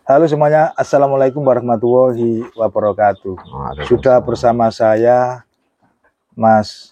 Halo semuanya, Assalamualaikum warahmatullahi wabarakatuh. Sudah bersama saya Mas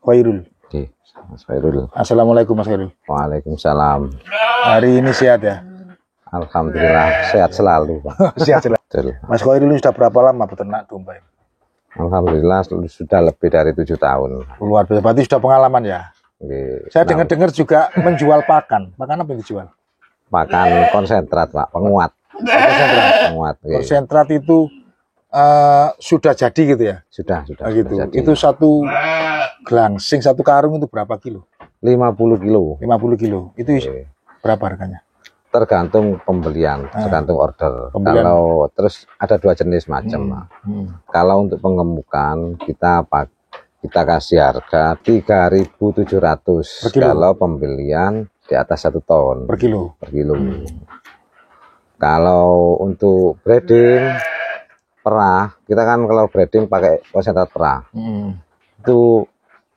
Khairul. Oke, Mas Khairul. Assalamualaikum Mas Khairul. Waalaikumsalam. Hari ini sehat ya? Alhamdulillah sehat selalu, Pak. Sehat selalu. Betul. Mas Khairul ini sudah berapa lama peternak domba? Alhamdulillah sudah lebih dari 7 tahun. Luar biasa, berarti sudah pengalaman ya? Oke, Saya dengar-dengar juga menjual pakan. Pakan apa yang dijual? pakan konsentrat, Pak, penguat. Konsentrat. Penguat. Oke. Konsentrat itu sudah jadi gitu ya? Sudah gitu. jadi. Itu satu gelangsing, satu karung itu berapa kilo? 50 kilo. 50 kilo. Itu Oke. berapa harganya? Tergantung pembelian, tergantung order. Pembelian. Kalau terus ada 2 jenis macam, Pak. Kalau untuk pengemukan kita kasih harga 3.700 per kilo. kalau pembelian di atas 1 ton Per kilo. Kalau untuk breeding perah, kita kan kalau breeding pakai konsentrat perah, itu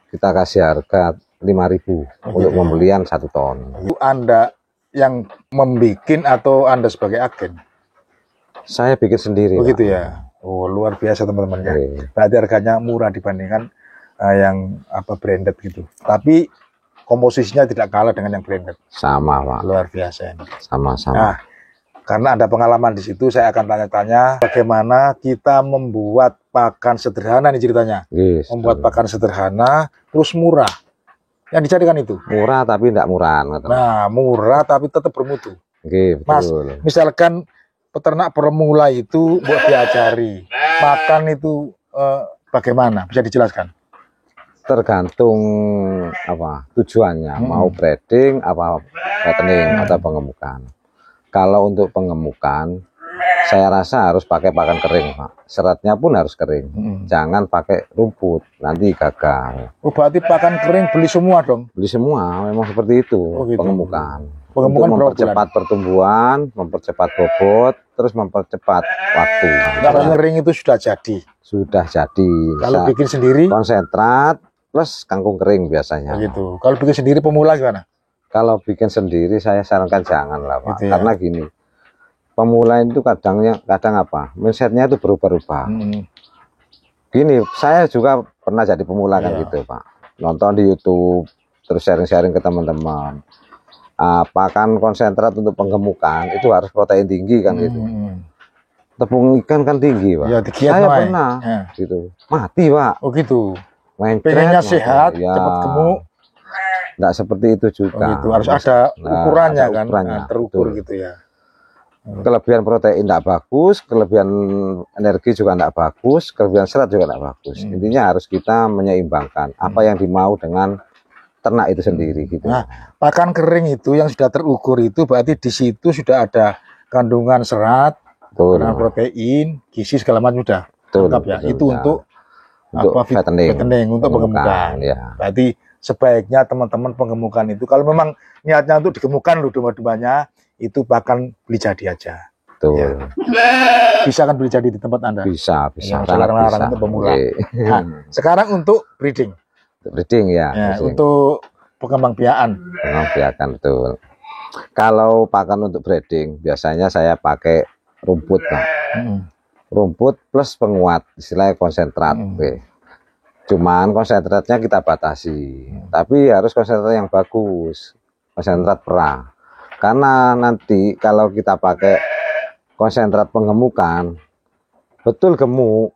kita kasih harga 5.000 untuk pembelian 1 ton. Itu Anda yang membikin atau Anda sebagai agen? Saya bikin sendiri. Begitu Pak. ya. Oh, luar biasa teman-teman ya. Oke. Berarti harganya murah dibandingkan yang branded gitu. Tapi komposisinya tidak kalah dengan yang branded. Sama, Pak. Luar biasa ini. Sama-sama. Nah, karena ada pengalaman di situ, saya akan tanya-tanya bagaimana kita membuat pakan sederhana nih ceritanya. Yes, Membuat pakan sederhana terus murah. Yang dicarikan itu. murah tapi tidak murahan. Nah, murah tapi tetap bermutu. Oke, Mas, betul. misalkan peternak pemula itu buat diajari makan itu bagaimana? Bisa dijelaskan? Tergantung apa tujuannya, mau breeding apa fattening atau pengemukan. Kalau untuk pengemukan saya rasa harus pakai pakan kering, Pak. Seratnya pun harus kering. Jangan pakai rumput, nanti gagal. Oh, berarti pakan kering beli semua dong? Beli semua, memang seperti itu. Gitu. Pengemukan. Pengemukan untuk mempercepat pertumbuhan, mempercepat bobot, terus mempercepat waktu. Kalau kering itu sudah jadi. Sudah jadi. Kalau bikin sendiri konsentrat plus kangkung kering biasanya. Gitu. Kalau bikin sendiri pemula gimana? Kalau bikin sendiri saya sarankan jangan lah, Pak. Gitu ya? Karena gini, pemula itu kadang apa? Mindsetnya itu berubah-ubah. Gini, saya juga pernah jadi pemula kan gitu, Pak. Nonton di YouTube, terus sharing-sharing ke teman-teman. Pakan konsentrat untuk penggemukan itu harus protein tinggi kan gitu. Tepung ikan kan tinggi, Pak. Ya, saya pernah gitu. Mati, Pak. Oh gitu. Pengennya sehat, ya. Cepat gemuk. Enggak seperti itu juga. Oh gitu. Harus ada ukurannya ada kan, terukur betul. gitu ya. Kelebihan protein tidak bagus, kelebihan energi juga tidak bagus, kelebihan serat juga tidak bagus. Intinya harus kita menyeimbangkan apa yang dimau dengan ternak itu sendiri gitu. Nah, pakan kering itu yang sudah terukur itu berarti di situ sudah ada kandungan serat, kandungan protein, gizi segala macam sudah lengkap ya. Itu untuk fattening, untuk pengemukan. Ya. Berarti sebaiknya teman-teman pengemukan itu kalau memang niatnya untuk digemukkan loh domba-dombanya, itu pakan beli jadi aja. Betul. Ya. Bisa kan beli jadi di tempat Anda? Bisa. Larang-larang untuk pemula. Nah, sekarang untuk breeding. Breeding ya. Untuk pengembang-biakan. Pengembang-biakan betul. Kalau pakan untuk breeding biasanya saya pakai rumput, Pak. Rumput plus penguat, istilahnya konsentrat. Cuman konsentratnya kita batasi. Tapi harus konsentrat yang bagus. Konsentrat perah. Karena nanti kalau kita pakai konsentrat pengemukan betul gemuk,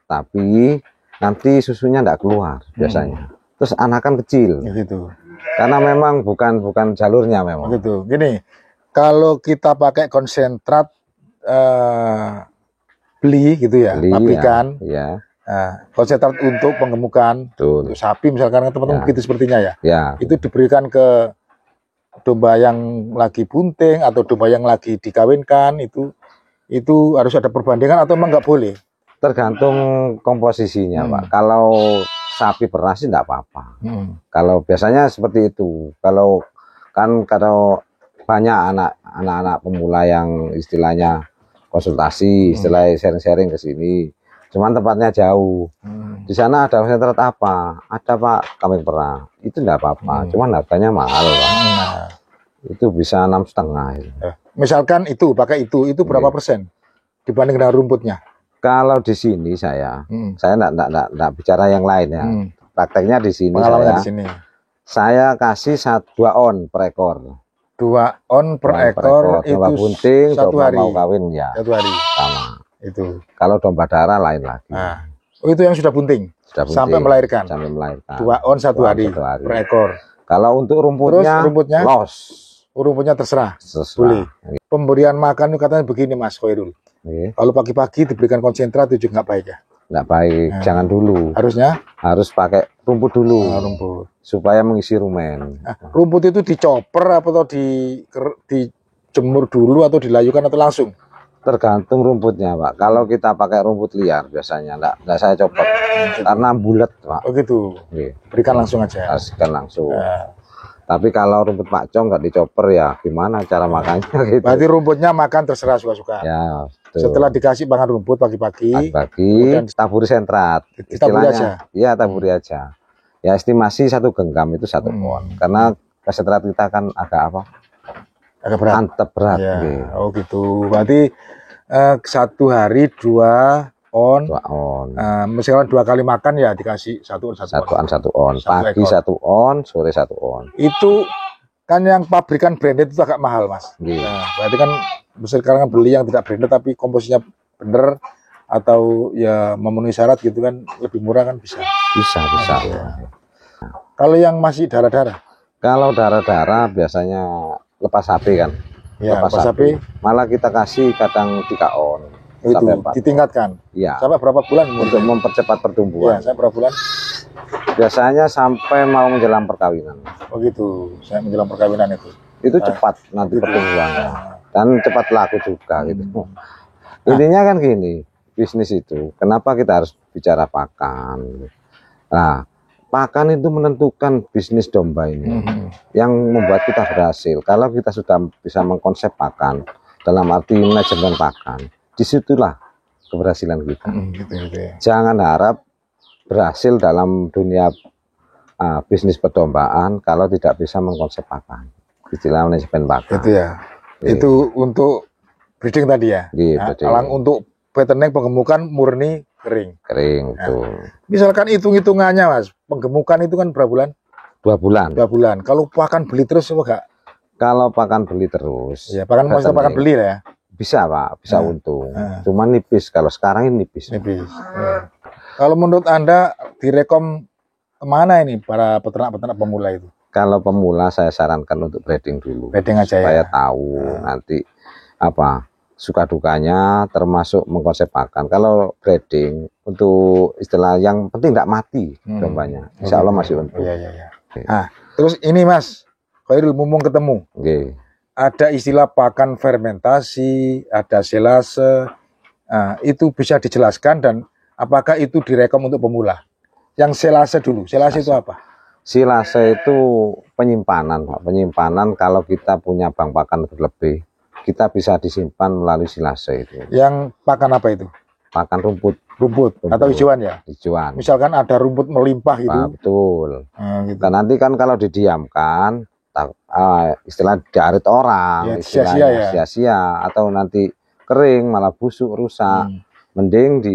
tapi nanti susunya tidak keluar biasanya. Terus anakan kecil. Gitu. Karena memang bukan jalurnya memang. Gitu. Gini, kalau kita pakai konsentrat beli gitu ya, pabrikan. Ya. Konsentrat untuk pengemukan, untuk sapi misalkan teman-teman begitu sepertinya ya. Itu diberikan ke domba yang lagi bunting atau domba yang lagi dikawinkan, itu harus ada perbandingan atau emang nggak boleh? Tergantung komposisinya, Pak. Kalau sapi perah sih enggak apa-apa. Kalau biasanya seperti itu. Kalau banyak anak-anak pemula yang istilahnya konsultasi, istilahnya sharing-sharing ke sini. Cuman tempatnya jauh. Di sana ada konsentrat apa? Ada, Pak, kambing perah. Itu enggak apa-apa. Cuman harganya mahal, Pak. Itu bisa 6,5. Misalkan itu pakai itu berapa persen dibanding dengan rumputnya? Kalau di sini saya enggak bicara yang lain ya. Prakteknya di sini saya kasih 2 on per ekor. 2 on per ekor itu bunting, 1 hari. Mau kawin ya. 1 hari. Sama. Itu. Kalau domba darah lain lagi. Nah. Oh, itu yang sudah bunting. Sampai melahirkan. 2 on 1 hari per ekor. Kalau untuk rumputnya, los. Rumputnya terserah. Boleh. Pemberian makan itu katanya begini Mas Khairul. Kalau pagi-pagi diberikan konsentrat itu juga nggak baik ya? Nggak baik, jangan dulu. Harus pakai rumput dulu. Rumput. Supaya mengisi rumen. Rumput itu dicoper atau dijemur dulu atau dilayukan atau langsung? Tergantung rumputnya Pak. Kalau kita pakai rumput liar biasanya nggak saya coper. Karena bulat Pak. Oh gitu. Berikan langsung aja. Kasihkan langsung. Tapi kalau rumput pakcong nggak dicoper ya gimana cara makannya gitu. Berarti rumputnya makan terserah suka-suka. Ya, betul. Setelah dikasih bahan rumput pagi-pagi, taburi sentrat. Istilahnya, iya taburi aja. Ya estimasi 1 genggam itu 1 on. Karena sentrat kita kan agak berat. Mantep berat. Ya. Oh gitu. Berarti 1 hari 2 on. Misalkan 2 kali makan ya dikasih 1 on. Pagi 1 on, sore 1 on. Itu kan yang pabrikan branded itu agak mahal Mas. Nah, berarti kan sekarang beli yang tidak branded tapi komposisinya bener atau ya memenuhi syarat gitu kan lebih murah kan bisa. Bisa. Kalau yang masih darah-darah? Kalau darah-darah biasanya lepas HP kan. Ya, lepas HP. Malah kita kasih kadang 3 on. Itu ditingkatkan. Iya. Sampai berapa bulan? Untuk mempercepat pertumbuhan. Ya, sampai berapa bulan? Biasanya sampai mau menjelang perkawinan. Oh gitu. Saya menjelang perkawinan itu. Itu cepat nanti pertumbuhannya. Dan cepat laku juga gitu. Intinya kan gini, bisnis itu. Kenapa kita harus bicara pakan? Nah, pakan itu menentukan bisnis domba ini. Yang membuat kita berhasil. Kalau kita sudah bisa mengkonsep pakan, dalam arti manajemen pakan, disitulah keberhasilan kita. Jangan harap berhasil dalam dunia bisnis perdombaan kalau tidak bisa mengkonsep pakan. Istilah manajemen pakan. Itu ya. Itu untuk breeding tadi ya. Untuk peternak penggemukan murni kering. Misalkan hitung-hitungannya Mas, penggemukan itu kan berapa bulan? 2 bulan. 2 bulan. Kalau pakan beli terus apa enggak? Kalau pakan beli terus. Ya, maksudnya pakan beli lah ya. Bisa Pak, bisa untung. Cuma nipis, kalau sekarang ini nipis. Kalau menurut Anda direkom kemana ini para peternak-peternak pemula itu? Kalau pemula saya sarankan untuk breeding dulu. Breeding aja supaya tahu nanti suka dukanya termasuk mengkonsep pakan. Kalau breeding untuk istilah yang penting tidak mati dombanya. Insya Allah masih untung. Nah, terus ini Mas Khairul mumpung ketemu. Ada istilah pakan fermentasi, ada silase. Itu bisa dijelaskan dan apakah itu direkom untuk pemula? Yang silase dulu. Silase itu apa? Silase itu penyimpanan, Pak. Penyimpanan kalau kita punya bank pakan berlebih, kita bisa disimpan melalui silase itu. Yang pakan apa itu? Pakan rumput. Rumput atau hijauan ya? Hijauan. Misalkan ada rumput melimpah gitu. Betul. Gitu. Dan nanti kan kalau didiamkan, istilah diarit orang, sia-sia atau nanti kering malah busuk rusak. Mending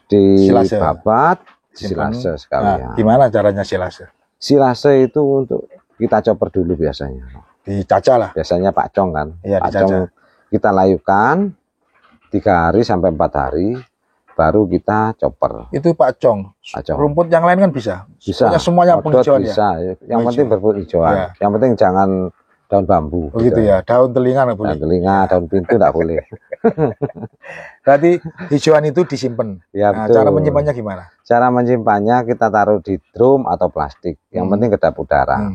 dibabat, silase sekalian. Gimana caranya silase? Silase itu untuk kita coper dulu biasanya. Dicaca lah. Biasanya pakcong kan. Pakcong kita layukan 3 hari sampai 4 hari. Baru kita chopper. Itu pakcong. Rumput yang lain kan bisa. Bisa. Semuanya penghijauan bisa. Ya. Yang penting berbau hijauan. Yang penting jangan daun bambu. Oh gitu ya. Daun telinga nggak boleh. Daun telinga, daun pintu nggak boleh. Berarti hijauan itu disimpan. Ya, betul. Cara menyimpannya gimana? Cara menyimpannya kita taruh di drum atau plastik. Yang penting kedap udara.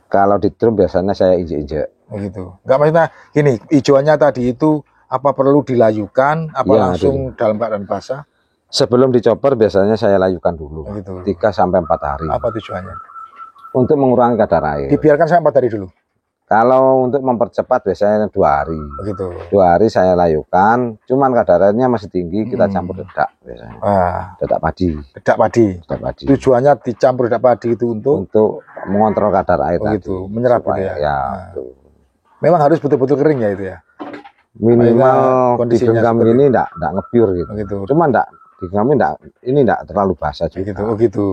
Kalau di drum biasanya saya injek-injek. Begitu. Enggak maksudnya gini, hijauannya tadi itu apa perlu dilayukan, apa langsung dalam keadaan basah? Sebelum dicoper biasanya saya layukan dulu. 3 sampai 4 hari. Apa tujuannya? Untuk mengurangi kadar air. Dibiarkan sampai 4 hari dulu. Kalau untuk mempercepat biasanya 2 hari. Begitu. 2 hari saya layukan, cuman kadar airnya masih tinggi, kita campur dedak biasanya. Dedak padi. Dedak padi. Tujuannya dicampur dedak padi itu untuk mengontrol kadar air tadi. Menyerap gitu ya. Ya, Memang harus betul-betul kering ya itu ya. Minimal digenggam ini enggak ngebiur gitu. Gitu. Cuma enggak digenggam ini enggak terlalu basah juga. Gitu. Oh gitu.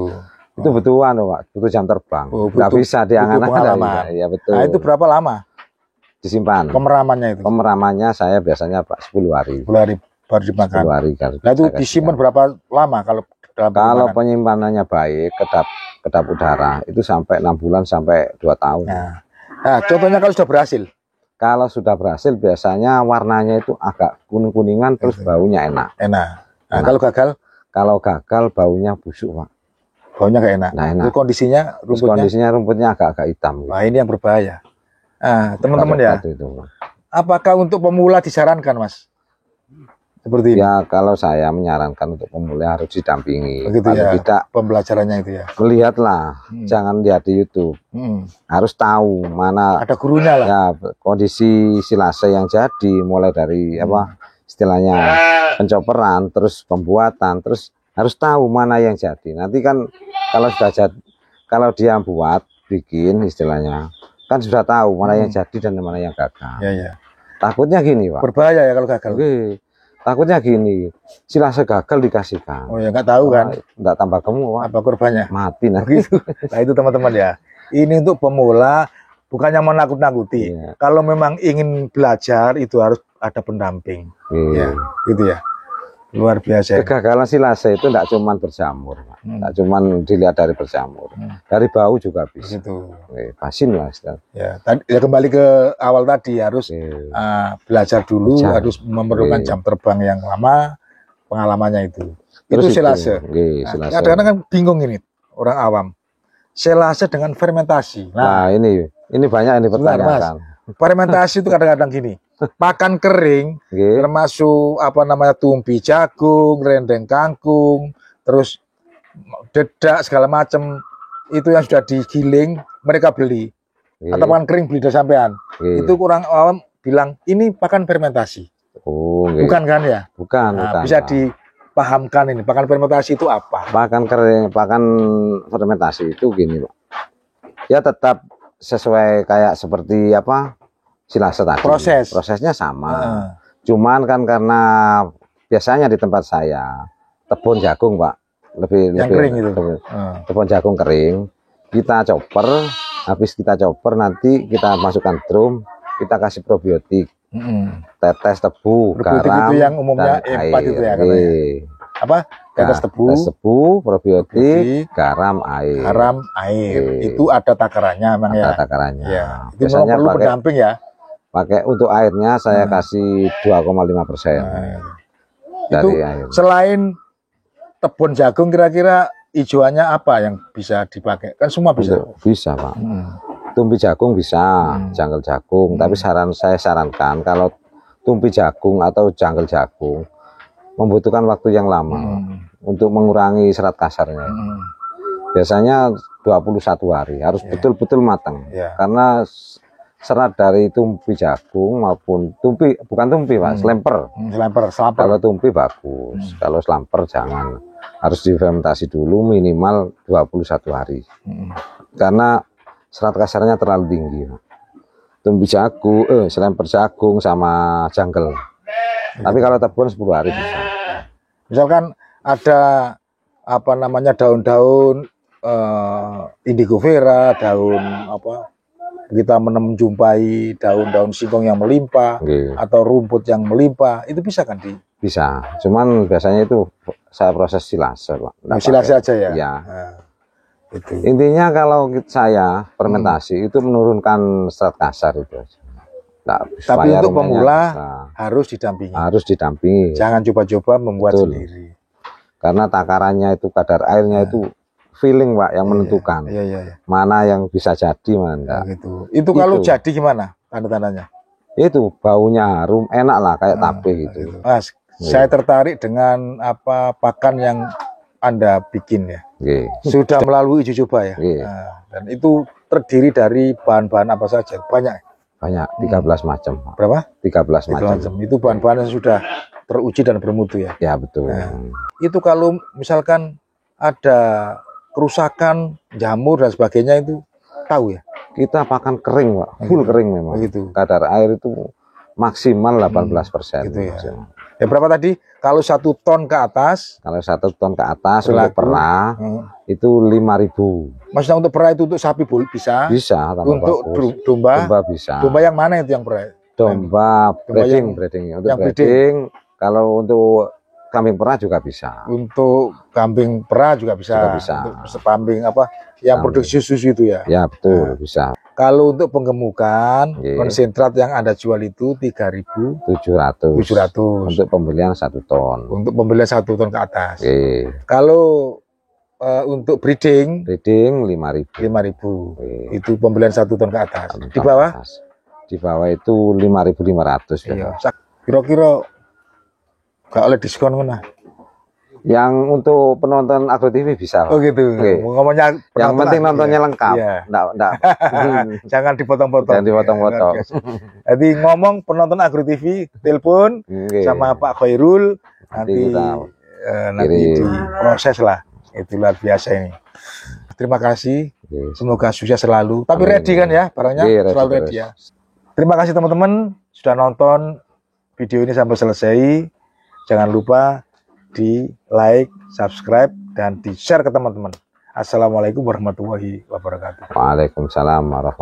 Itu butuh Pak, butuh jam terbang. Enggak bisa diangan-angan. Ya betul. Nah, itu berapa lama disimpan? Pemeramannya itu. Pemeramannya saya biasanya Pak 10 hari. 10 hari baru dimakan. 10 hari. Nah, itu disimpan berapa lama kalau kalau penyimpanannya baik, kedap udara itu sampai 6 bulan sampai 2 tahun. Nah, contohnya kalau sudah berhasil. Kalau sudah berhasil biasanya warnanya itu agak kuning-kuningan terus baunya enak. Nah, kalau gagal? Kalau gagal baunya busuk, Pak. Baunya nggak enak. Nah, enak. Itu kondisinya rumputnya agak-agak hitam. Nah, ini yang berbahaya. Nah, teman-teman ya. Apakah untuk pemula disarankan, Mas? Seperti ini. Ya, kalau saya menyarankan untuk pemula harus didampingi. Begitu ya, tidak pembelajarannya itu ya. Melihatlah, jangan lihat di YouTube. Harus tahu mana ada gurunya lah. Ya, kondisi silase yang jadi mulai dari apa istilahnya pencoperan, terus pembuatan, terus harus tahu mana yang jadi. Nanti kan kalau sudah jadi, kalau dia buat bikin istilahnya kan sudah tahu mana yang jadi dan mana yang gagal. Ya. Takutnya gini, Pak. Berbahaya ya kalau gagal. Takutnya gini, silase gagal dikasihkan. Oh ya, nggak tahu kan? Nggak tambah gemuk, Pak. Apa korbannya? Mati nanti. Nah itu teman-teman ya. Ini untuk pemula, bukannya mau nakut-nakuti. Kalau memang ingin belajar itu harus ada pendamping. Ya, gitu ya. Luar biasa. Kegagalan silase itu tidak cuma berjamur, tidak cuma dilihat dari berjamur, dari bau juga bisa. Gitu. Pasin lah. Ya, kembali ke awal tadi harus belajar dulu, harus memerlukan jam terbang yang lama, pengalamannya itu. Terus itu silase. Kadang-kadang kan bingung ini orang awam. Silase dengan fermentasi. Nah ini banyak yang dipertanyakan. Fermentasi itu kadang-kadang gini. Pakan kering, termasuk apa namanya tumpi jagung, rendeng kangkung, terus dedak segala macam itu yang sudah digiling mereka beli. Atau pakan kering beli dari sampean. Itu kurang awam bilang ini pakan fermentasi. Bukan kan ya? Bukan. Bisa dipahamkan ini pakan fermentasi itu apa? Pakan kering, pakan fermentasi itu gini, Pak. Ya tetap sesuai kayak seperti apa? Silase tadi. Prosesnya sama. Cuman kan karena biasanya di tempat saya tepung jagung, Pak. Lebih kering itu. Tepung jagung kering. Kita chopper, habis kita chopper nanti kita masukkan drum, kita kasih probiotik. Tetes tebu, garam, itu yang umumnya dan E4 itu ya katanya. Apa? Tetes tebu, probiotik, garam, air. Itu ada takarannya memang ya. Ada takarannya. Ya. Itu biasanya perlu pendamping ya. Pakai untuk airnya saya kasih 2,5%. Itu air. Selain tepung jagung kira-kira hijauannya apa yang bisa dipakai? Kan semua bisa. Bisa, Pak. Tumpi jagung bisa, janggal jagung. Tapi saya sarankan kalau tumpi jagung atau janggal jagung membutuhkan waktu yang lama untuk mengurangi serat kasarnya. Biasanya 21 hari harus betul-betul matang. Karena serat dari tumpi jagung maupun bukan tumpi, Pak, selemper. Kalau tumpi bagus, kalau selemper jangan. Harus difermentasi dulu minimal 21 hari. Karena serat kasarnya terlalu tinggi, Pak. Tumpi jagung, selemper jagung sama janggal. Tapi kalau tepung 10 hari bisa. Misalkan ada apa namanya daun-daun indigo vera, daun apa? Kita menjumpai daun-daun singkong yang melimpah atau rumput yang melimpah, itu bisa kan Bisa, cuman biasanya itu saya proses silase, Pak. Silase aja ya. Ya. Itu. Intinya kalau saya fermentasi itu menurunkan serat kasar itu aja. Tapi untuk pemula harus didampingi. Harus didampingi. Jangan coba-coba membuat sendiri. Karena takarannya itu kadar airnya itu feeling, Pak, yang menentukan mana yang bisa jadi, mana enggak. Itu kalau jadi gimana tanda-tandanya? Itu baunya harum, enak lah kayak tape gitu. Mas, saya tertarik dengan apa pakan yang Anda bikin ya. Sudah melalui uji coba ya. Dan itu terdiri dari bahan-bahan apa saja? Banyak. 13 macam. Berapa? 13 macam. Itu bahan-bahan yang sudah teruji dan bermutu ya. Ya betul. Itu kalau misalkan ada kerusakan jamur dan sebagainya itu tahu ya. kita pakan kering, Pak. Full kering memang. Begitu. Kadar air itu maksimal 18%. Gitu ya. Ya berapa tadi? Kalau 1 ton ke atas? Kalau 1 ton ke atas untuk perah itu 5.000. Maksudnya untuk perah itu untuk sapi bisa? Bisa. Untuk domba? Domba bisa. Domba yang mana itu yang perah? Domba breeding. Untuk breeding. Kalau untuk kambing perah juga bisa. Untuk kambing perah juga bisa. Untuk kambing apa? Yang produksi susu itu ya? Ya betul, bisa. Kalau untuk penggemukan konsentrat yang Anda jual itu 3.700. Untuk pembelian 1 ton. Untuk pembelian 1 ton ke atas. Kalau untuk breeding 5.000. Itu pembelian 1 ton ke atas. Di bawah? Di bawah itu 5.500. Iya. Kira-kira gak oleh diskon mana? Yang untuk penonton Agro TV bisa. Oh gitu. Ngomongnya yang penting nontonnya lengkap. Enggak. Jangan dipotong-potong. Jadi ngomong penonton Agro TV, telepon sama Pak Khairul nanti diproses lah. Itu luar biasa ini. Terima kasih. Semoga sukses selalu. Tapi ready kan ya barangnya? Selalu ready ya. Terima kasih teman-teman sudah nonton video ini sampai selesai. Jangan lupa di like, subscribe, dan di share ke teman-teman. Assalamualaikum warahmatullahi wabarakatuh. Waalaikumsalam warahmatullahi wabarakatuh.